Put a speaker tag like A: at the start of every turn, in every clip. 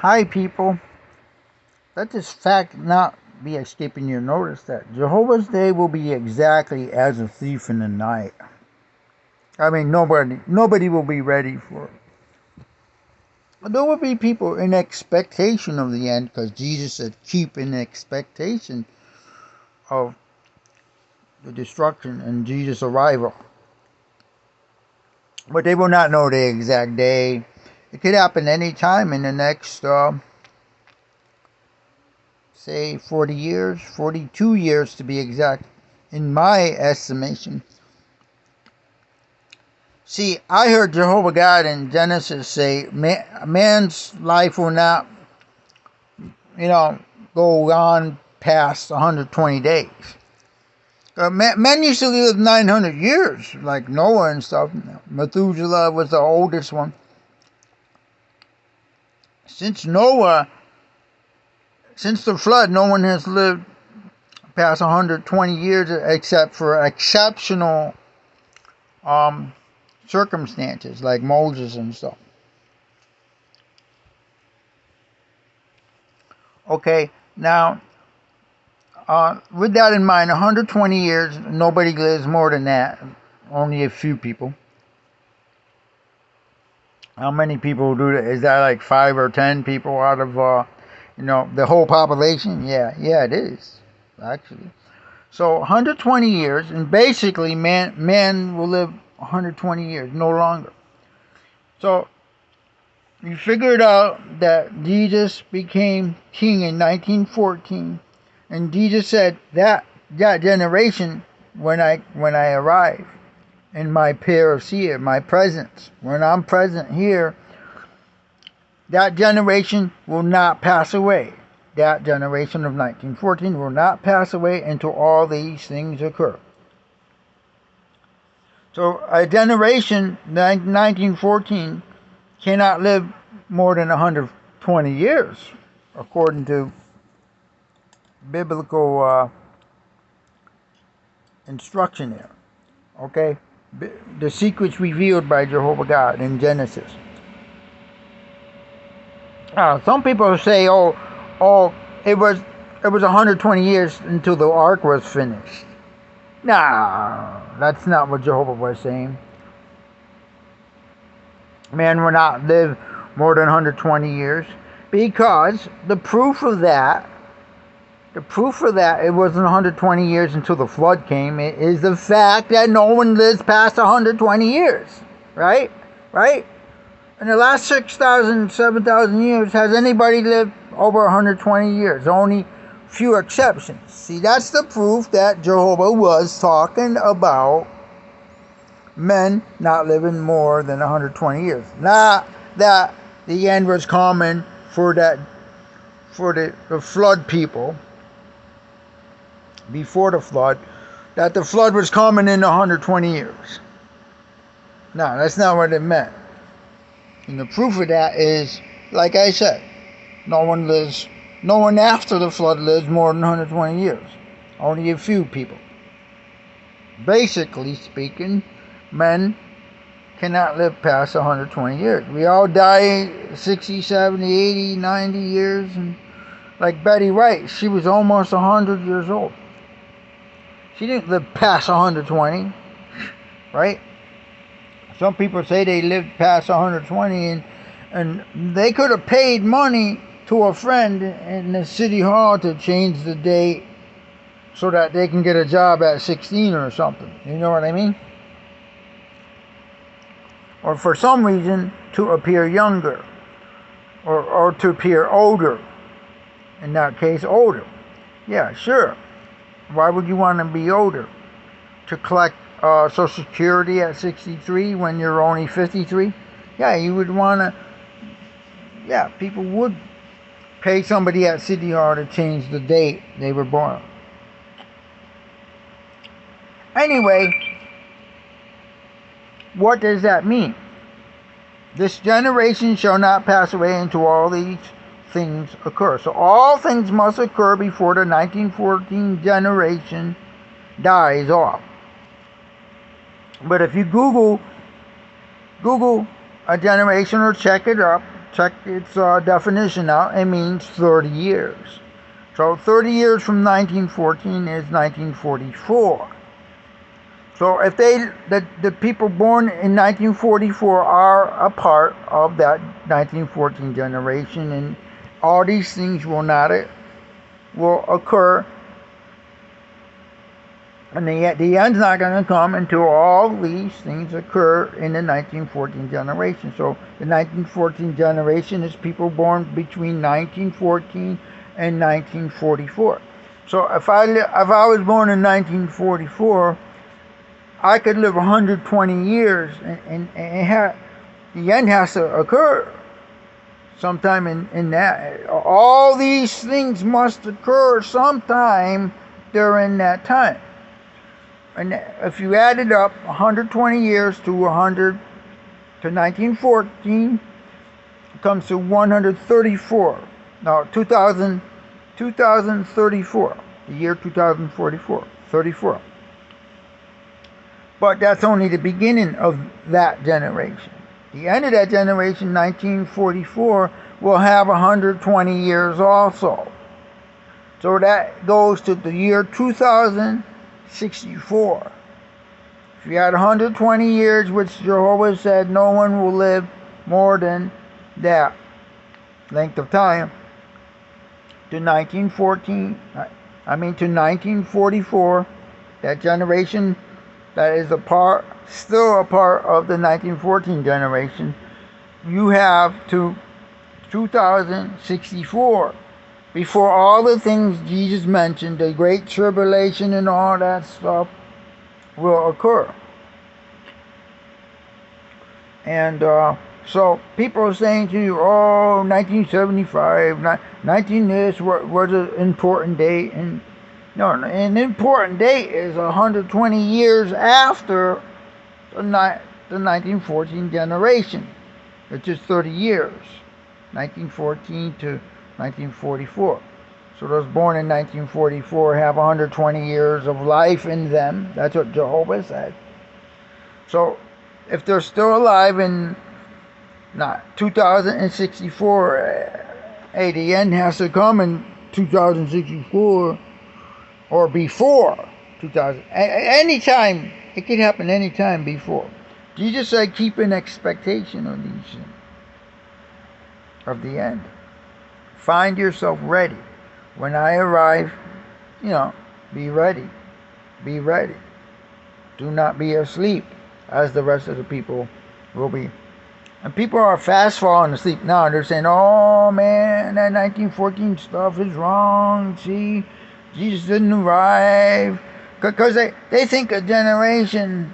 A: Hi, people. Let this fact not be escaping your notice that Jehovah's Day will be exactly as a thief in the night. I mean, nobody will be ready for it. There will be people in expectation of the end, because Jesus said, keep in expectation of the destruction and Jesus' arrival. But they will not know the exact day. It could happen any time in the next say 40 years, 42 years to be exact, in my estimation. See, I heard Jehovah God in Genesis say, man's life will not, go on past 120 days. Men used to live 900 years, like Noah and stuff. Methuselah was the oldest one. Since the flood, no one has lived past 120 years except for exceptional circumstances like Moses and stuff. Okay, now with that in mind, 120 years, nobody lives more than that. Only a few people. How many people do that? Is that like 5 or 10 people out of the whole population? Yeah, it is actually. So 120 years, and basically man will live 120 years, no longer. So you figured out that Jesus became king in 1914, and Jesus said that generation, when I arrive in my parousia, my presence, when I'm present here, that generation will not pass away. That generation of 1914 will not pass away until all these things occur. So a generation, 1914, cannot live more than 120 years, according to biblical instruction there. Okay? The secrets revealed by Jehovah God in Genesis. Some people say, it was 120 years until the ark was finished. Nah, that's not what Jehovah was saying. Man will not live more than 120 years, because the proof of that it wasn't 120 years until the flood came, it is the fact that no one lives past 120 years. Right? In the last 6,000, 7,000 years, has anybody lived over 120 years? Only few exceptions. See, that's the proof that Jehovah was talking about men not living more than 120 years. Not that the end was common for the flood people before the flood, that the flood was common in 120 years. No, that's not what it meant. And the proof of that is, like I said, no one after the flood lives more than 120 years. Only a few people. Basically speaking, men cannot live past 120 years. We all die 60, 70, 80, 90 years. And like Betty White, she was almost 100 years old. She didn't live past 120, right? Some people say they lived past 120, and they could have paid money to a friend in the city hall to change the date so that they can get a job at 16 or something. You know what I mean? Or for some reason to appear younger, or to appear older. In that case, older. Yeah, sure. Why would you want to be older? To collect Social Security at 63 when you're only 53? Yeah, you would want to. Yeah, people would pay somebody at City Hall to change the date they were born. Anyway, what does that mean? This generation shall not pass away until all these things occur. So all things must occur before the 1914 generation dies off. But if you Google a generation or check it up, check its definition out. It means 30 years. So 30 years from 1914 is 1944. So if the people born in 1944 are a part of that 1914 generation, and all these things will occur, and the end's not going to come until all these things occur in the 1914 generation. So the 1914 generation is people born between 1914 and 1944. So if I was born in 1944, I could live 120 years, and the end has to occur sometime in that. All these things must occur sometime during that time. And if you add it up, 120 years to 1914, it comes to 134. No, 2034, the year 2044, 34. But that's only the beginning of that generation. The end of that generation, 1944, will have 120 years also. So that goes to the year 2064. If you had 120 years, which Jehovah said no one will live more than that length of time, to 1944, that generation that is still a part of the 1914 generation, you have to 2064 before all the things Jesus mentioned, the great tribulation and all that stuff, will occur. And so people are saying to you, oh, 1975, 19 this was an important date. And no, an important date is 120 years after the 1914 generation, which is 30 years, 1914 to 1944. So those born in 1944 have 120 years of life in them. That's what Jehovah said. So if they're still alive in 2064, hey, the end has to come in 2064 or before 2000. Anytime, it can happen anytime before. Jesus said, keep an expectation of these things, of the end. Find yourself ready. When I arrive, be ready. Be ready. Do not be asleep, as the rest of the people will be. And people are fast falling asleep now. They're saying, oh man, that 1914 stuff is wrong. See, Jesus didn't arrive. Because they think a generation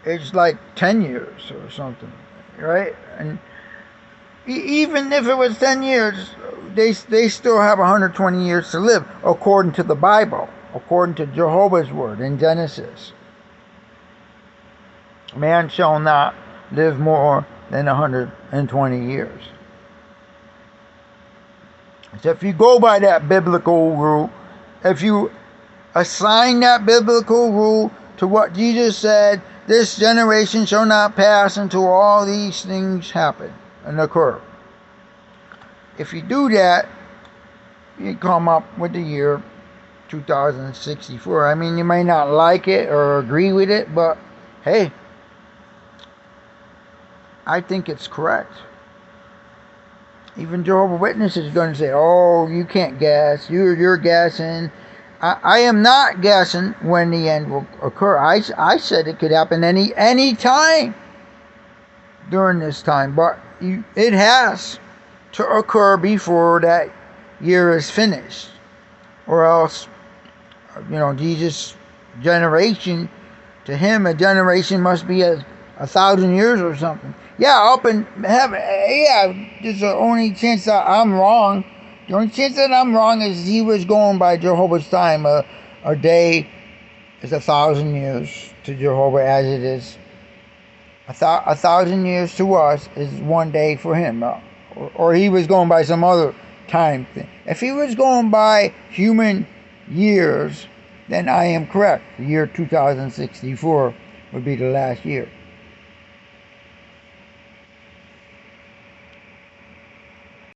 A: is like 10 years or something, right? And even if it was 10 years, they still have 120 years to live, according to the Bible, according to Jehovah's word in Genesis. Man shall not live more than 120 years. So if you go by that biblical rule, if you assign that biblical rule to what Jesus said, this generation shall not pass until all these things happen and occur. If you do that, you come up with the year 2064. I mean, you may not like it or agree with it, but hey, I think it's correct. Even Jehovah's Witnesses is going to say, oh, you can't guess. You're guessing. I am not guessing when the end will occur. I said it could happen any time during this time. But it has to occur before that year is finished. Or else, Jesus' generation, to him, a generation must be 1,000 years or something. Yeah, up in heaven. Yeah, there's the only chance that I'm wrong. The only chance that I'm wrong is he was going by Jehovah's time. A day is 1,000 years to Jehovah, as it is 1,000 years to us is one day for him. Or he was going by some other time thing. If he was going by human years, then I am correct. The year 2064 would be the last year.